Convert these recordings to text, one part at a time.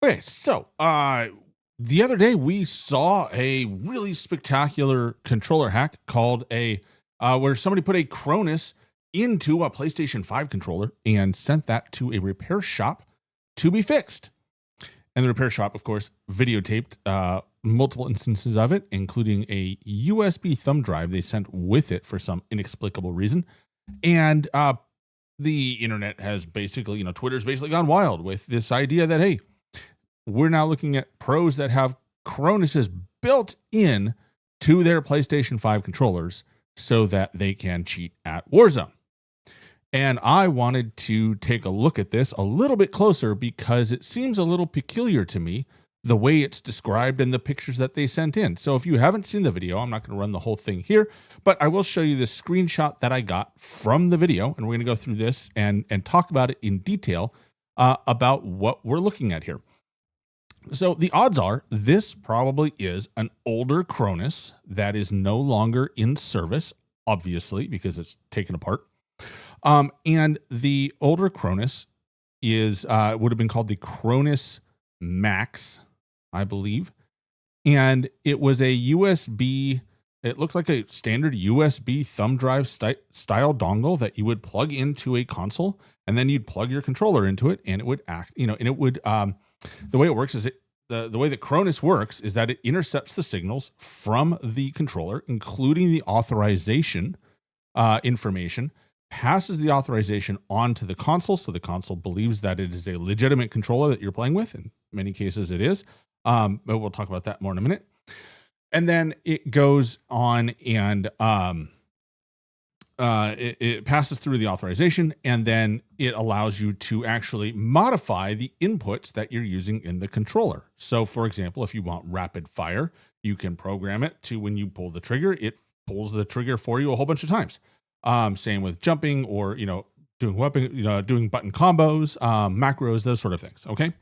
Okay, so the other day we saw a really spectacular controller hack called a where somebody put a Cronus into a PlayStation 5 controller and sent that to a repair shop to be fixed. And the repair shop, of course, videotaped multiple instances of it, including a USB thumb drive they sent with it for some inexplicable reason. And the internet has basically, Twitter's basically gone wild with this idea that, hey, we're now looking at pros that have Cronuses built in to their PlayStation 5 controllers so that they can cheat at Warzone. And I wanted to take a look at this a little bit closer because it seems a little peculiar to me, the way it's described in the pictures that they sent in. So if you haven't seen the video, I'm not going to run the whole thing here, but I will show you this screenshot that I got from the video, and we're going to go through this and talk about it in detail about what we're looking at here. So the odds are this probably is an older Cronus that is no longer in service, obviously, because it's taken apart. And the older Cronus is would have been called the Cronus Max, I believe. And it was a USB, it looked like a standard USB thumb drive style dongle that you would plug into a console, and then you'd plug your controller into it, and it would act, and it would the way it works is the way that Cronus works is that it intercepts the signals from the controller, including the authorization information, passes the authorization onto the console. So the console believes that it is a legitimate controller that you're playing with. In many cases it is. But we'll talk about that more in a minute. And then it goes on and it passes through the authorization, and then it allows you to actually modify the inputs that you're using in the controller. So for example, if you want rapid fire, you can program it to, when you pull the trigger, it pulls the trigger for you a whole bunch of times. Same with jumping or, doing weapon, doing button combos, macros, those sort of things. Okay.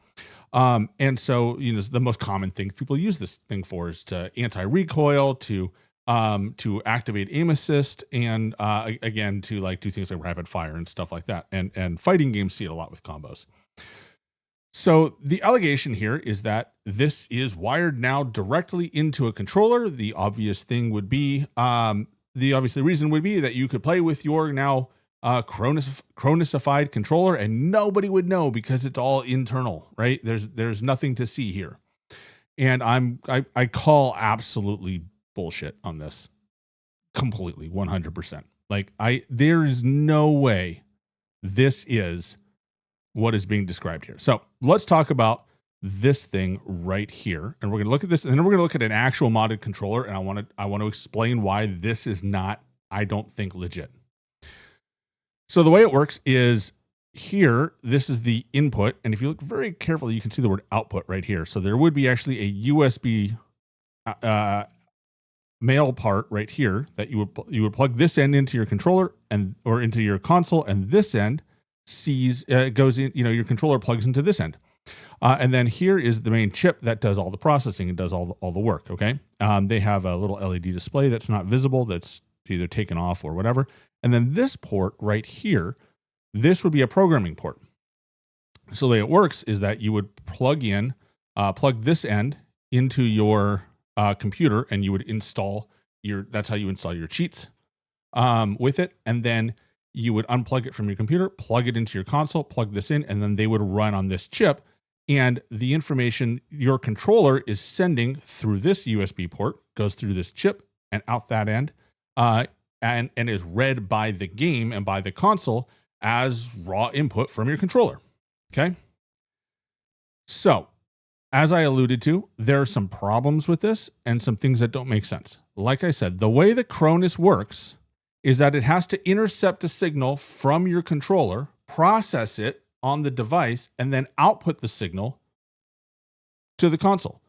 And so, the most common thing people use this thing for is to anti-recoil, to activate aim assist, and again, to do things like rapid fire and stuff like that. And fighting games see it a lot with combos. So the allegation here is that this is wired now directly into a controller. The obvious thing would be, reason would be that you could play with your now Cronusified controller and nobody would know because it's all internal, right? There's nothing to see here. And I call absolutely bullshit on this completely, 100%. There is no way this is what is being described here. So let's talk about this thing right here. And we're going to look at this, and then we're going to look at an actual modded controller. And I want to explain why this is not, I don't think, legit. So the way it works is here, this is the input. And if you look very carefully, you can see the word output right here. So there would be actually a USB male part right here that you would plug this end into your controller or into your console, and this end goes in, your controller plugs into this end. And then here is the main chip that does all the processing and does all the work. Okay. They have a little LED display that's not visible, that's either taken off or whatever. And then this port right here, this would be a programming port. So the way it works is that you would plug this end into your computer, and you would install that's how you install your cheats with it. And then you would unplug it from your computer, plug it into your console, plug this in, and then they would run on this chip. And the information your controller is sending through this USB port goes through this chip and out that end, and is read by the game and by the console as raw input from your controller. Okay. So as I alluded to, there are some problems with this and some things that don't make sense. Like I said, the way the Cronus works is that it has to intercept a signal from your controller, process it on the device, and then output the signal to the console.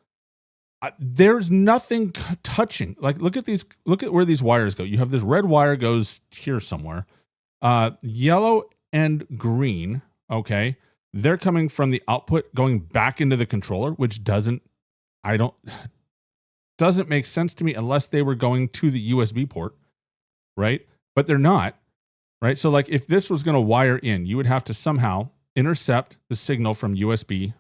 There's nothing touching. Look at where these wires go. You have this red wire goes here somewhere. Yellow and green. Okay. They're coming from the output going back into the controller, which doesn't make sense to me unless they were going to the USB port, right? But they're not, right? So if this was going to wire in, you would have to somehow intercept the signal from USB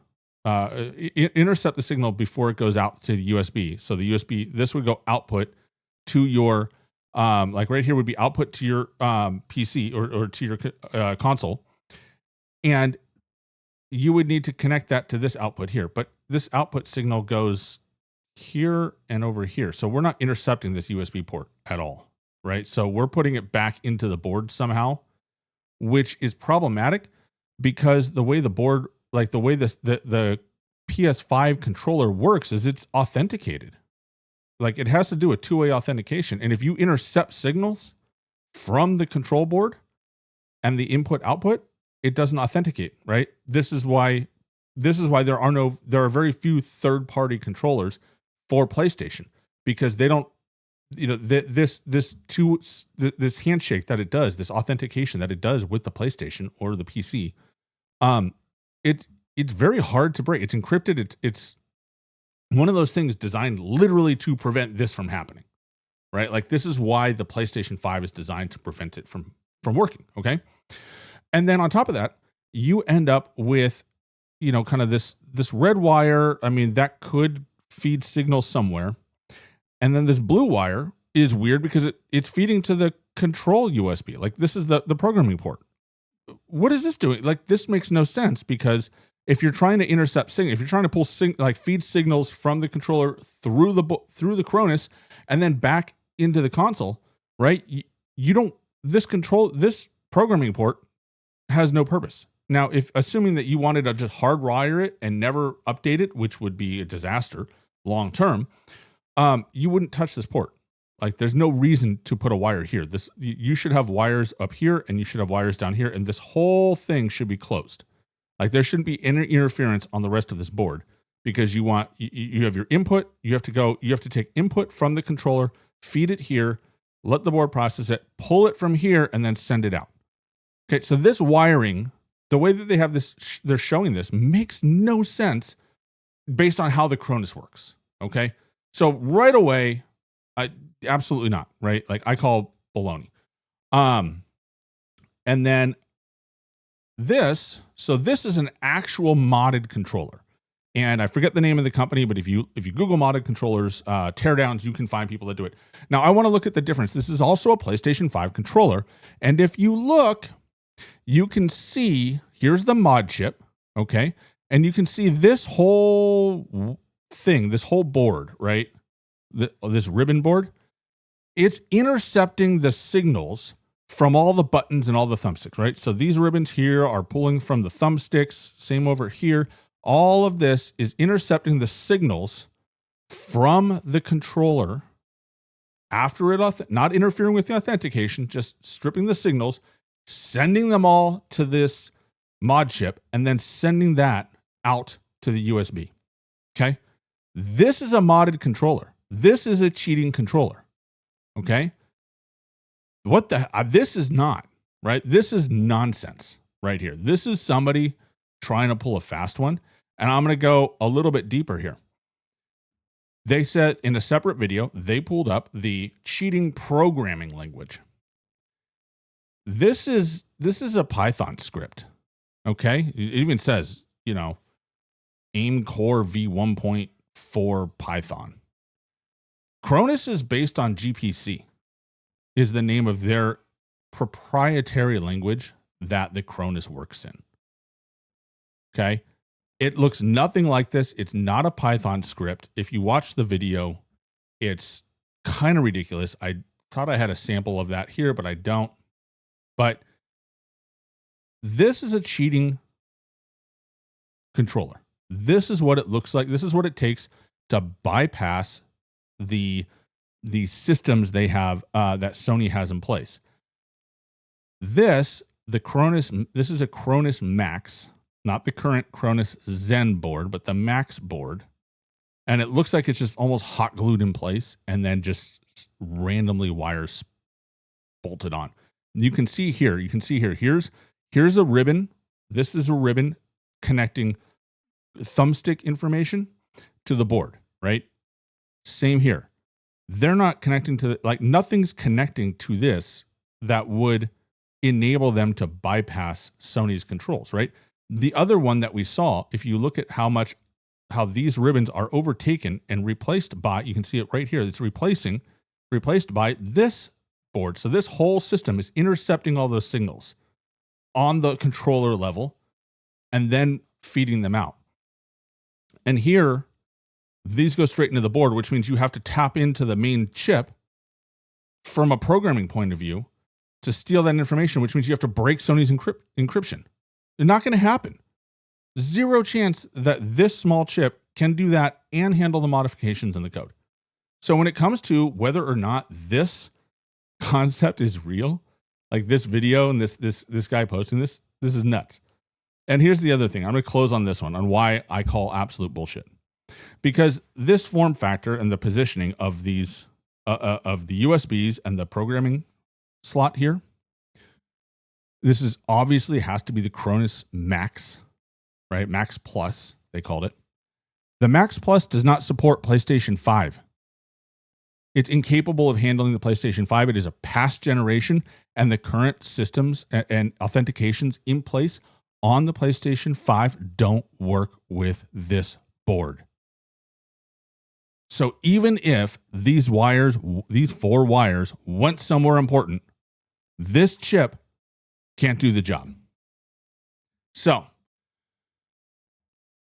intercept the signal before it goes out to the USB. So the USB, this would go output to your, like right here would be output to your PC or to your console. And you would need to connect that to this output here. But this output signal goes here and over here. So we're not intercepting this USB port at all, right? So we're putting it back into the board somehow, which is problematic because the way the board, like the way the PS5 controller works is it's authenticated. Like it has to do with two-way authentication. And if you intercept signals from the control board and the input output, it doesn't authenticate, right? This is why there are very few third-party controllers for PlayStation, because they don't, this handshake that it does, this authentication that it does with the PlayStation or the PC, it's very hard to break. It's encrypted. It's one of those things designed literally to prevent this from happening, right? Like this is why the PlayStation 5 is designed to prevent it from working. Okay. And then on top of that, you end up with, kind of this red wire. I mean, that could feed signals somewhere. And then this blue wire is weird because it's feeding to the control USB. Like this is the programming port. What is this doing? Like this makes no sense, because if you're trying to intercept signal, if you're trying to pull feed signals from the controller through the Cronus and then back into the console, right? This programming port has no purpose. Now, if assuming that you wanted to just hardwire it and never update it, which would be a disaster long term, you wouldn't touch this port. Like there's no reason to put a wire here. You should have wires up here and you should have wires down here, and this whole thing should be closed. Like there shouldn't be any interference on the rest of this board, because you have your input, you have to take input from the controller, feed it here, let the board process it, pull it from here, and then send it out. Okay, so this wiring, the way that they have this, they're showing this, makes no sense based on how the Cronus works. Okay, so right away, absolutely not, right? Like I call baloney. And then this is an actual modded controller. And I forget the name of the company, but if you Google modded controllers, teardowns, you can find people that do it. Now, I want to look at the difference. This is also a PlayStation 5 controller. And if you look, you can see, here's the mod chip, okay? And you can see this whole thing, this whole board, right? This ribbon board, it's intercepting the signals from all the buttons and all the thumbsticks, right? So these ribbons here are pulling from the thumbsticks, same over here. All of this is intercepting the signals from the controller after it, not interfering with the authentication, just stripping the signals, sending them all to this mod chip, and then sending that out to the USB. Okay. This is a modded controller. This is a cheating controller. Okay. This is not, right? This is nonsense right here. This is somebody trying to pull a fast one. And I'm going to go a little bit deeper here. They said in a separate video, they pulled up the cheating programming language. This is a Python script. Okay. It even says, AIM Core v1.4 Python. Cronus is based on GPC, is the name of their proprietary language that the Cronus works in. Okay. It looks nothing like this. It's not a Python script. If you watch the video, it's kind of ridiculous. I thought I had a sample of that here, but I don't. But this is a cheating controller. This is what it looks like. This is what it takes to bypass the systems they have that Sony has in place. This is a Cronus Max, not the current Cronus Zen board, but the Max board. And it looks like it's just almost hot glued in place and then just randomly wires bolted on. You can see here, here's a ribbon. This is a ribbon connecting thumbstick information to the board, right? Same here. They're not connecting to, nothing's connecting to this that would enable them to bypass Sony's controls, right? The other one that we saw, if you look at how these ribbons are overtaken and replaced by, you can see it right here, it's replaced by this board. So this whole system is intercepting all those signals on the controller level and then feeding them out. And here, these go straight into the board, which means you have to tap into the main chip from a programming point of view to steal that information, which means you have to break Sony's encryption. They're not going to happen. Zero chance that this small chip can do that and handle the modifications in the code. So when it comes to whether or not this concept is real, like this video and this guy posting this is nuts. And here's the other thing. I'm going to close on this one, on why I call absolute bullshit. Because this form factor and the positioning of these of the USBs and the programming slot here, this is obviously has to be the Cronus Max, right? Max Plus, they called it. The Max Plus does not support PlayStation 5. It's incapable of handling the PlayStation 5. It is a past generation, and the current systems and authentications in place on the PlayStation 5 don't work with this board. So even if these four wires went somewhere important, this chip can't do the job. So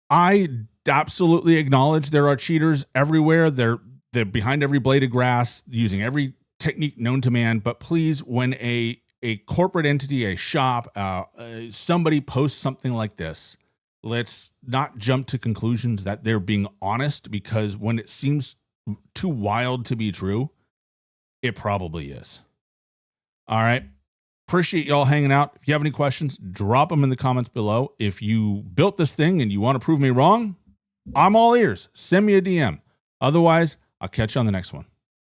I absolutely acknowledge there are cheaters everywhere. They're behind every blade of grass, using every technique known to man. But please, when a corporate entity, a shop, somebody posts something like this, let's not jump to conclusions that they're being honest, because when it seems too wild to be true, it probably is. All right. Appreciate y'all hanging out. If you have any questions, drop them in the comments below. If you built this thing and you want to prove me wrong, I'm all ears. Send me a DM. Otherwise, I'll catch you on the next one.